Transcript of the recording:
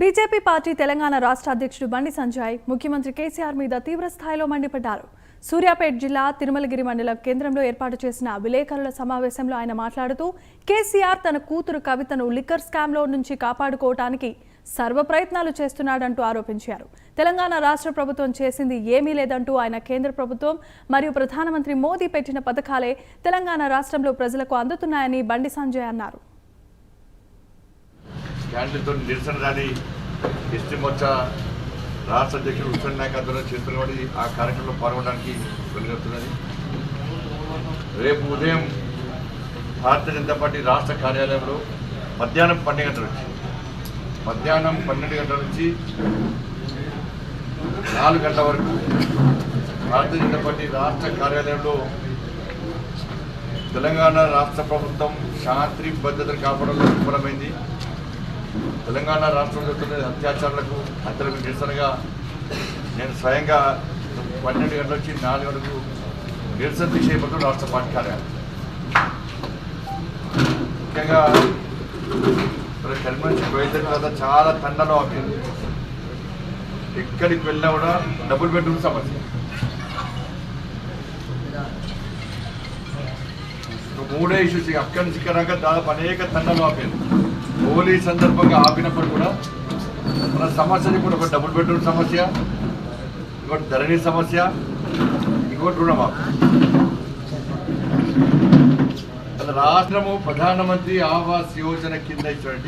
BJP party Telangana రాష్ట్ర అధ్యక్షుడు బండి సంజయ్ ముఖ్యమంత్రి కేసీఆర్ మీద తీవ్ర స్థాయిలో మండిపడ్డారు. సూర్యాపేట జిల్లా తిరుమలగిరి మండలం కేంద్రంలో ఏర్పాటు చేసిన విలేకరుల సమావేశంలో ఆయన మాట్లాడుతూ కేసీఆర్ తన కూతురు కవితను లిక్కర్ స్కామ్లో నుంచి కాపాడుకోవడానికి సర్వ ప్రయత్నాలు చేస్తున్నాడంటూ ఆరోపించారు. తెలంగాణ రాష్ట్ర ప్రభుత్వం చేసింది ఏమీ లేదంటూ ఆయన కేంద్ర ప్రభుత్వం మరియు ప్రధానమంత్రి మోదీ పెట్టిన పథకాలే తెలంగాణ రాష్ట్రంలో ప్రజలకు అందుతున్నాయని బండి సంజయ్ అన్నారు. క్యాండిల్తో నిరసన ర్యాలీ ఎస్టీ మోర్చా రాష్ట్ర అధ్యక్షుడు హుస్సేన్ నాయక్ ఆధ్వర్యంలో చేస్తున్నబడి ఆ కార్యక్రమంలో పాల్గొనడానికి వెళ్ళగలుగుతున్నది. రేపు ఉదయం భారతీయ జనతా పార్టీ రాష్ట్ర కార్యాలయంలో మధ్యాహ్నం 12 గంటల నుంచి 4 గంటల వరకు భారతీయ జనతా పార్టీ రాష్ట్ర కార్యాలయంలో తెలంగాణ రాష్ట్ర ప్రభుత్వం శాంతి భద్రతను కాపాడంలో విఫలమైంది. తెలంగాణ రాష్ట్రంలో జరుగుతున్న అత్యాచారాలకు హత్యలకు నిరసనగా నేను స్వయంగా 12 గంటల నుంచి 4 గంటలకు నిరసన చేపడుతూ రాష్ట్ర పార్టీ కార్యాలయం ముఖ్యంగా కరీంనగర్ నుంచి బయలుదేరిన తర్వాత చాలా తండలో ఆపింది. ఎక్కడికి వెళ్ళినా కూడా డబుల్ బెడ్రూమ్ సమస్య, 3 ఇష్యూస్ అక్కడి నుంచి ఇక్కడ దాదాపు అనేక తండలు ఆపింది. హోలీ సందర్భంగా ఆపినప్పుడు కూడా మన సమస్యలు కూడా ఒక డబుల్ బెడ్రూమ్ సమస్య, ఇంకోటి ధరణి సమస్య, ఇంకోటి రుణమాఫీ. రాష్ట్రము ప్రధానమంత్రి ఆవాస్ యోజన కింద ఇచ్చినటువంటి